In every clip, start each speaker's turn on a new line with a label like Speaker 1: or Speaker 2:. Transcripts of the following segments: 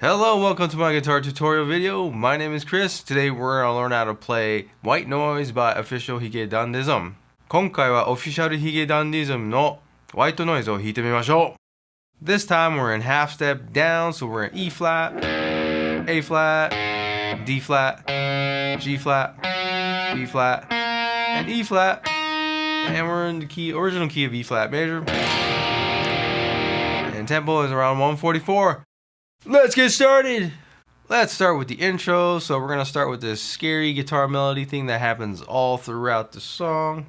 Speaker 1: Hello, welcome to my guitar tutorial video. My name is Chris. Today we're gonna learn how to play White Noise by Official髭男dism. 今回は Official髭男dism の White Noise を弾いてみましょう。This time we're in half step down, so we're in E flat, A flat, D flat, G flat, B flat, and E flat. And we're in the original key of E flat major. And tempo is around 144. Let's get started! Let's start with the intro. So we're gonna start with this scary guitar melody thing that happens all throughout the song.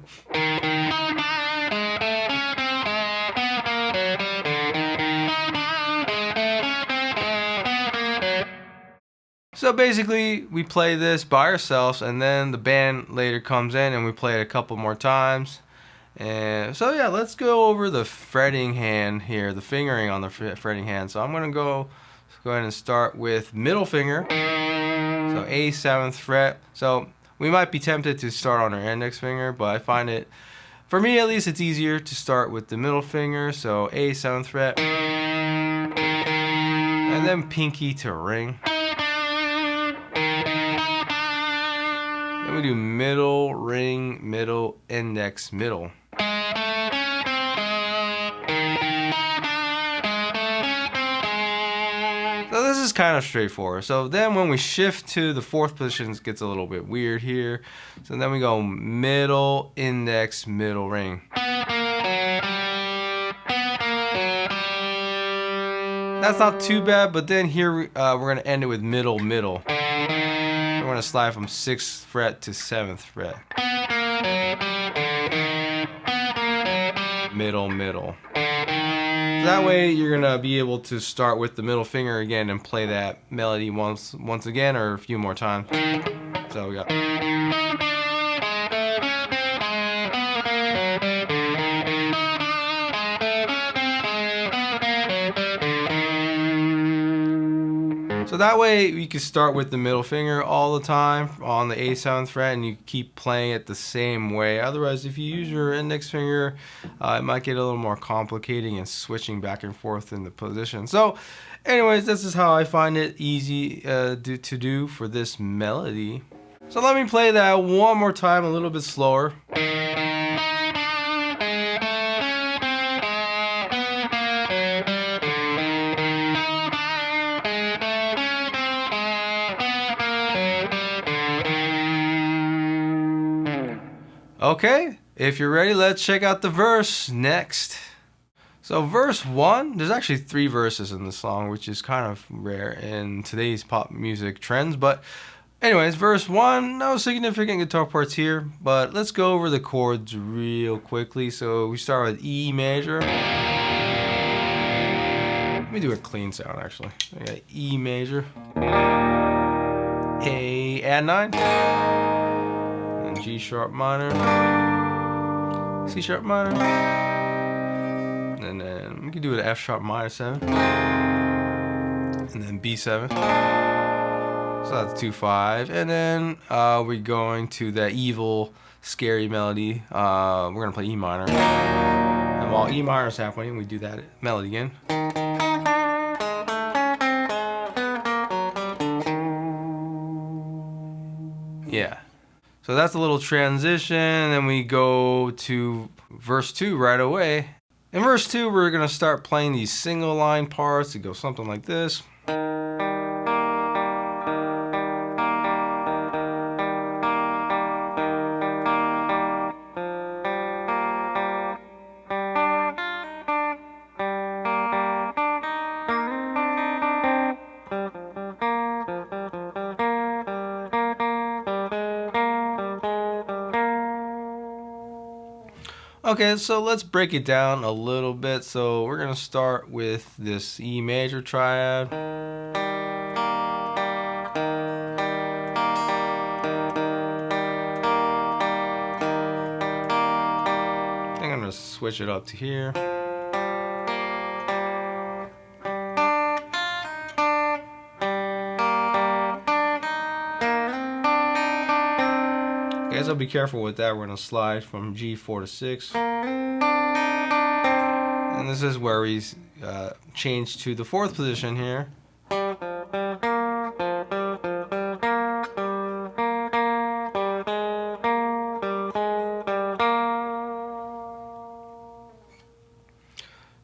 Speaker 1: So basically we play this by ourselves and then the band later comes in and we play it a couple more times. And so yeah, let's go over the fretting hand here, the fingering on the fretting hand. So I'm gonna go ahead and start with middle finger, so A 7th fret. So we might be tempted to start on our index finger, but I find it, for me at least, it's easier to start with the middle finger, so A 7th fret, and then pinky to ring. Then we do middle, ring, middle, index, middle. So this is kind of straightforward. So then when we shift to the fourth position, it gets a little bit weird here. So then we go middle, index, middle, ring. That's not too bad, but then here we're going to end it with middle, middle. We're going to slide from 6th fret to 7th fret. Middle, middle. So that way you're gonna be able to start with the middle finger again and play that melody once again or a few more times. So we got. So that way you can start with the middle finger all the time on the A7th fret and you keep playing it the same way. Otherwise, if you use your index finger, it might get a little more complicating and switching back and forth in the position. So anyways, this is how I find it easy to do for this melody. So let me play that one more time a little bit slower. Okay, if you're ready, let's check out the verse next. So verse 1, there's actually 3 verses in the song, which is kind of rare in today's pop music trends. But anyways, verse 1, no significant guitar parts here, but let's go over the chords real quickly. So we start with E major. Let me do a clean sound actually. We got E major, A add 9. G sharp minor, C sharp minor, and then we can do an F sharp minor 7, and then B7. So that's 2-5, and then we're going to the evil, scary melody. We're gonna play E minor, and while E minor is happening, we do that melody again. Yeah. So that's a little transition, and then we go to verse 2 right away. In verse 2, we're gonna start playing these single line parts. It goes something like this. Okay, so let's break it down a little bit. So we're gonna start with this E major triad. I'm gonna switch it up to here. Okay, so be careful with that. We're gonna slide from G4 to 6. And this is where we change to the 4th position here.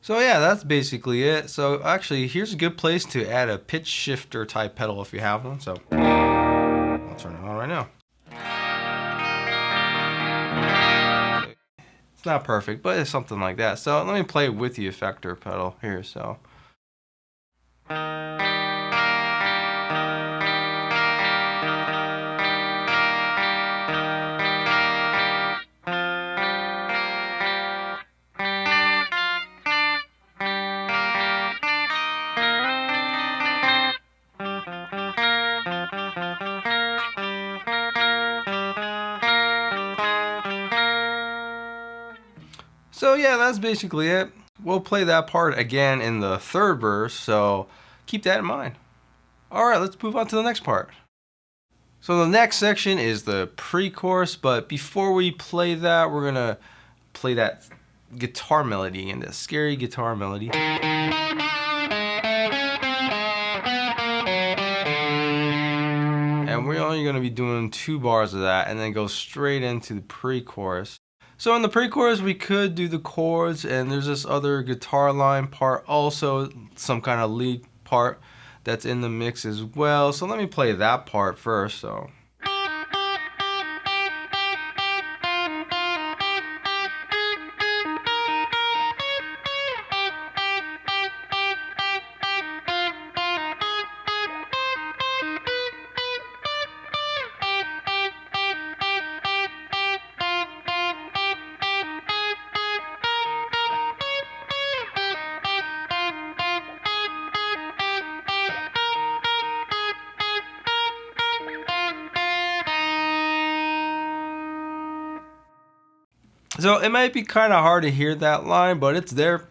Speaker 1: So yeah, that's basically it. So actually, here's a good place to add a pitch shifter type pedal if you have one. So I'll turn it on right now. It's not perfect, but it's something like that. So let me play with the effector pedal here. So. So yeah, that's basically it. We'll play that part again in the third verse, so keep that in mind. Alright, let's move on to the next part. So the next section is the pre-chorus, but before we play that, we're gonna play that guitar melody and the scary guitar melody. And we're only gonna be doing 2 bars of that and then go straight into the pre-chorus. So in the pre-chorus, we could do the chords, and there's this other guitar line part, also some kind of lead part that's in the mix as well. So let me play that part first. So. So it might be kind of hard to hear that line, but it's there.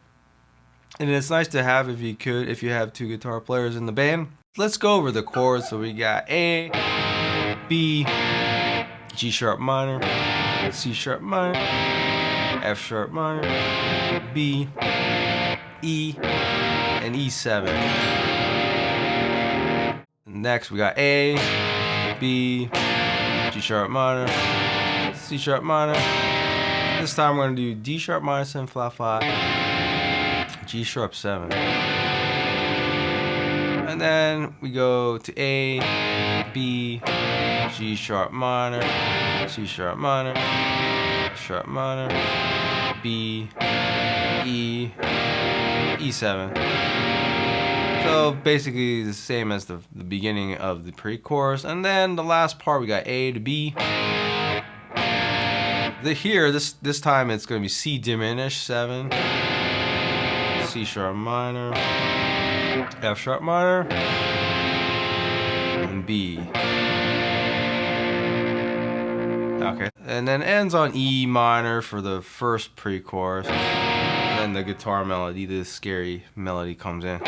Speaker 1: And it's nice to have if you have 2 guitar players in the band. Let's go over the chords. So we got A, B, G sharp minor, C sharp minor, F sharp minor, B, E, and E7. Next we got A, B, G sharp minor, C sharp minor. This time we're going to do D sharp minor 7 flat 5, G sharp 7. And then we go to A, B, G sharp minor, C sharp minor, F sharp minor, B, E, E7. So basically the same as the beginning of the pre-chorus. And then the last part we got A to B. This time it's going to be C diminished 7, C sharp minor, F sharp minor, and B. Okay, and then ends on E minor for the first pre-chorus. Then the guitar melody, the scary melody comes in.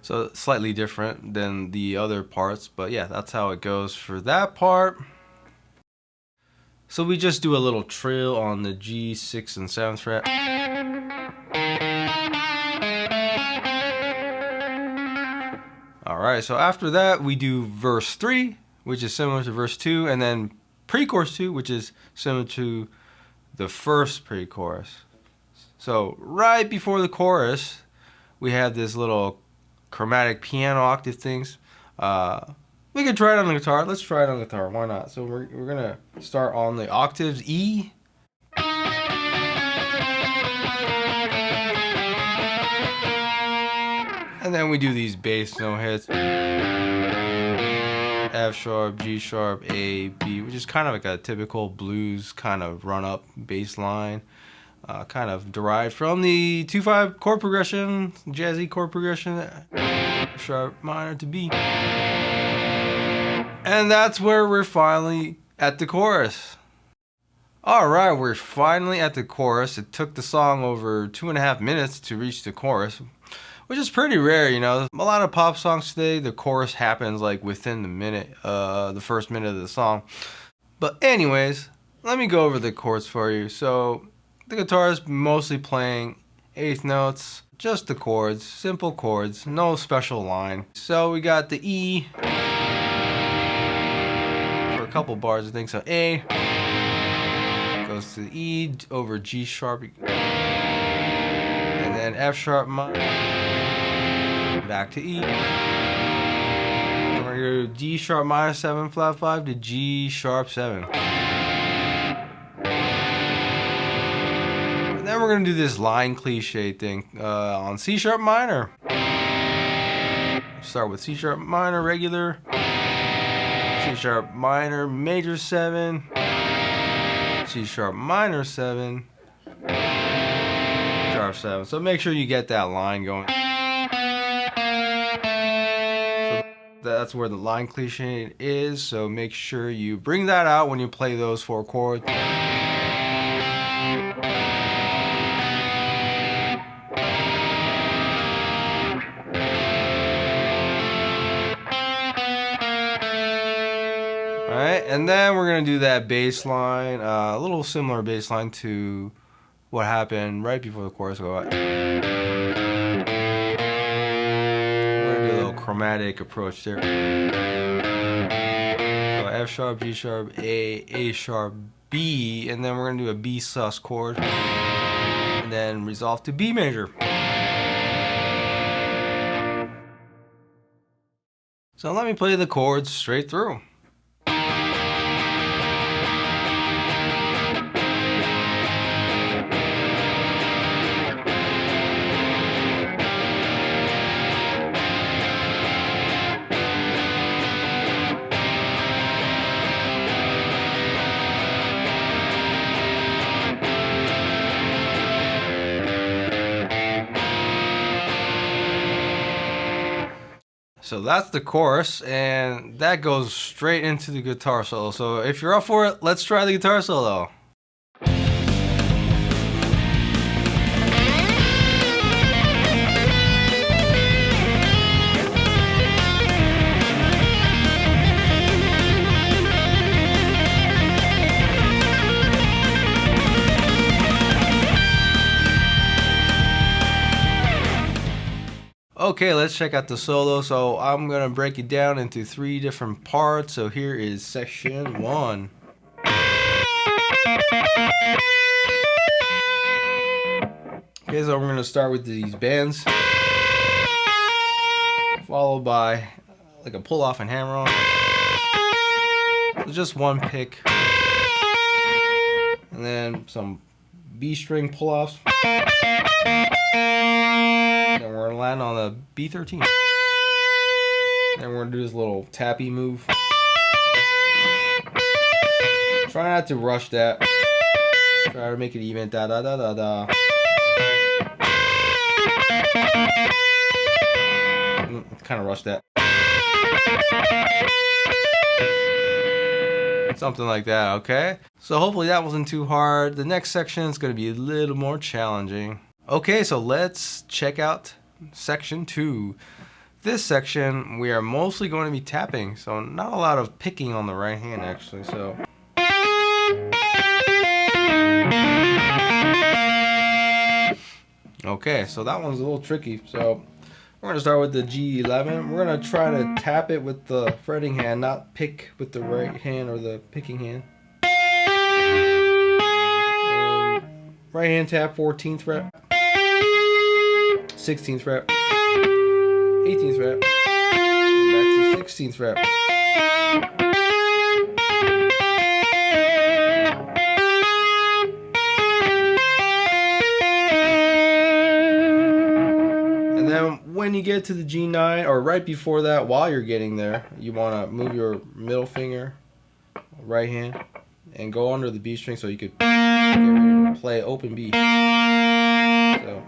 Speaker 1: So slightly different than the other parts, but yeah, that's how it goes for that part. So we just do a little trill on the G, 6th, and 7th fret. Alright, so after that we do verse 3, which is similar to verse 2, and then pre-chorus 2, which is similar to the first pre-chorus. So right before the chorus, we have this little chromatic piano octave things. We could try it on the guitar. Let's try it on the guitar. Why not? So we're gonna start on the octaves E, and then we do these bass note hits: F sharp, G sharp, A, B, which is kind of like a typical blues kind of run-up bass line. Kind of derived from the 2/5 chord progression, jazzy chord progression, sharp minor to B. And that's where we're finally at the chorus. Alright, we're finally at the chorus. It took the song over 2.5 minutes to reach the chorus, which is pretty rare, you know. A lot of pop songs today, the chorus happens like within the minute, the first minute of the song. But anyways, let me go over the chords for you. So the guitar is mostly playing 8th notes, just the chords, simple chords, no special line. So we got the E for couple bars, I think. So A goes to E over G sharp, and then F sharp minor, back to E. And we're gonna go D sharp minor 7 flat 5 to G sharp 7. And then we're gonna do this line cliche thing on C sharp minor. Start with C sharp minor regular, C sharp minor major 7, C sharp minor 7, sharp 7. So make sure you get that line going. So that's where the line cliche is. So make sure you bring that out when you play those 4 chords. Alright, and then we're going to do that bass line, a little similar bass line to what happened right before the chorus go out. We're going to do a little chromatic approach there. So F sharp, G sharp, A sharp, B, and then we're going to do a B sus chord, and then resolve to B major. So let me play the chords straight through. So that's the chorus, and that goes straight into the guitar solo. So if you're up for it, let's try the guitar solo. Okay, let's check out the solo. So I'm gonna break it down into 3 different parts. So here is section 1. Okay, so we're gonna start with these bends, followed by like a pull off and hammer on. So just 1 pick, and then some B string pull offs. And we're gonna land on the B13. And we're gonna do this little tappy move. Try not to rush that. Try to make it even. Da da da da da. Kind of rush that. Something like that, okay? So hopefully that wasn't too hard. The next section is gonna be a little more challenging. Okay, so let's check out section 2. This section, we are mostly going to be tapping, so not a lot of picking on the right hand actually. So okay, so that one's a little tricky. So we're going to start with the G11. We're going to try to tap it with the fretting hand, not pick with the right hand or the picking hand. And right hand tap 14th fret. 16th fret, 18th fret, back to 16th fret. And then when you get to the G9, or right before that, while you're getting there, you want to move your middle finger, right hand, and go under the B string so you could play open B. So.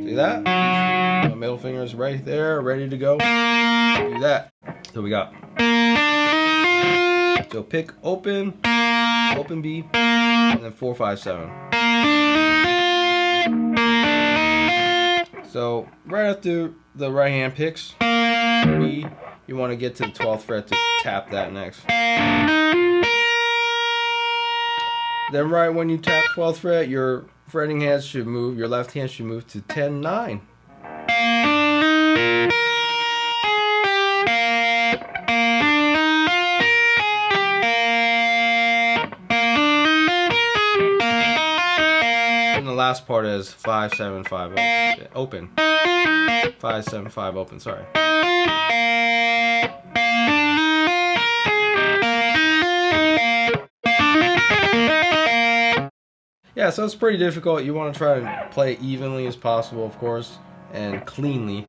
Speaker 1: See that? My middle finger is right there, ready to go. Do that. So we got. So pick open, open B, and then 4, 5, 7. So right after the right hand picks B, you want to get to the 12th fret to tap that next. Then right when you tap 12th fret, your fretting hand should move, your left hand should move to 10, 9. last part is 5, 7, 5 open. 5, 7, 5 open, sorry. Yeah, so it's pretty difficult. You want to try to play evenly as possible, of course, and cleanly.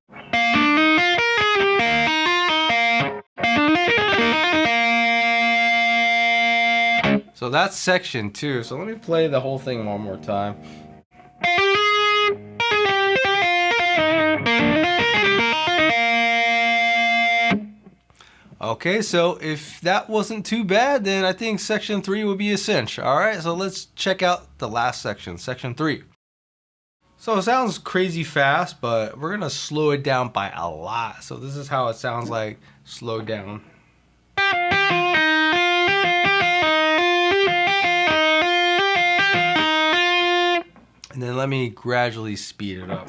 Speaker 1: So that's section 2. So let me play the whole thing one more time. Okay, so if that wasn't too bad, then I think section 3 would be a cinch. Alright, so let's check out the last section, section 3. So it sounds crazy fast, but we're going to slow it down by a lot. So this is how it sounds like slowed down. And then let me gradually speed it up.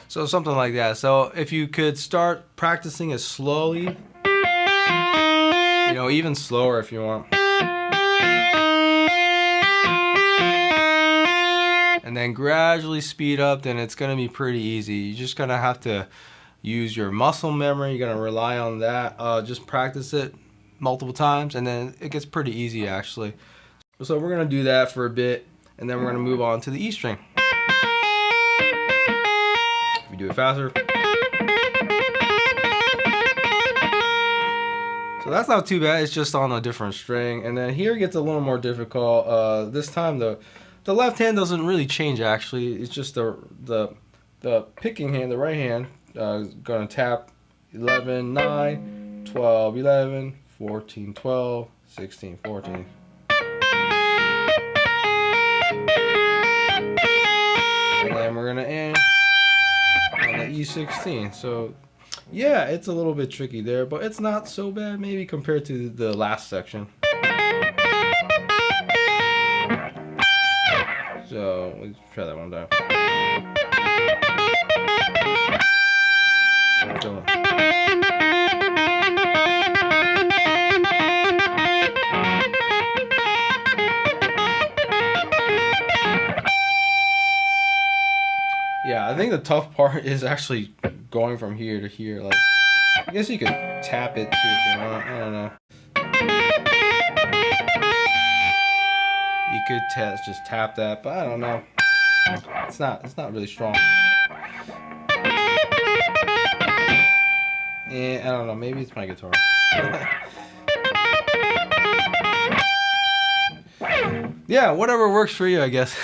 Speaker 1: So something like that. So if you could start practicing it slowly, you know, even slower if you want. And then gradually speed up, then it's gonna be pretty easy. You're just gonna have to use your muscle memory. You're gonna rely on that. Just practice it multiple times, and then it gets pretty easy actually. So we're gonna do that for a bit, and then we're gonna move on to the E string. If we do it faster. So that's not too bad. It's just on a different string, and then here it gets a little more difficult. This time the left hand doesn't really change actually. It's just the picking hand, the right hand, gonna tap 11, 9, 12, 11, 14, 12, 16, 14. And then we're gonna end on the E16. So yeah, it's a little bit tricky there, but it's not so bad maybe compared to the last section. So let's try that one down. Yeah, I think the tough part is actually going from here to here. Like, I guess you could tap it too if you want. I don't know. You could just tap that, but I don't know. It's not really strong. And I don't know, maybe it's my guitar. Yeah, whatever works for you, I guess.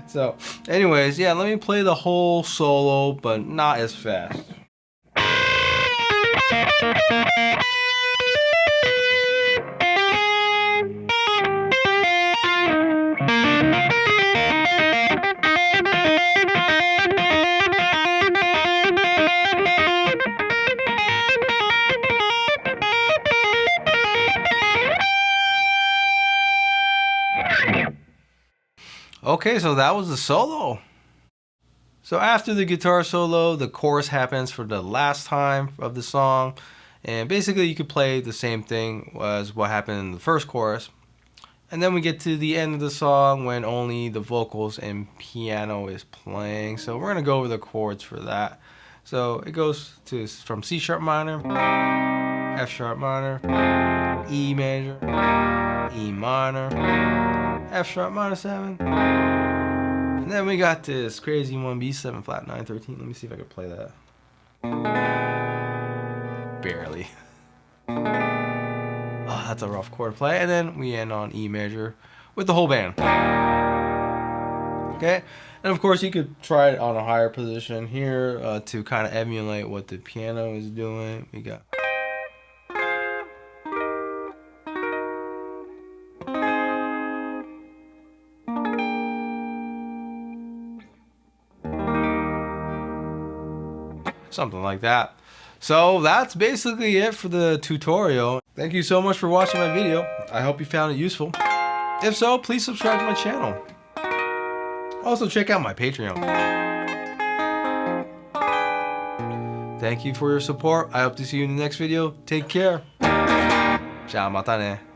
Speaker 1: So, anyways, yeah, let me play the whole solo, but not as fast. Okay, so that was the solo. So after the guitar solo, the chorus happens for the last time of the song. And basically you could play the same thing as what happened in the first chorus. And then we get to the end of the song when only the vocals and piano is playing. So we're going to go over the chords for that. So it goes from C sharp minor, F sharp minor, E major, E minor, F sharp minor 7. And then we got this crazy one, B7 flat 9 13. Let me see if I can play that. Barely. Oh, that's a rough chord to play. And then we end on E major with the whole band. Okay, and of course you could try it on a higher position here to kind of emulate what the piano is doing. We got. Something like that. So that's basically it for the tutorial. Thank you so much for watching my video. I hope you found it useful. If so, please subscribe to my channel. Also, check out my Patreon. Thank you for your support. I hope to see you in the next video. Take care. じゃあまたね。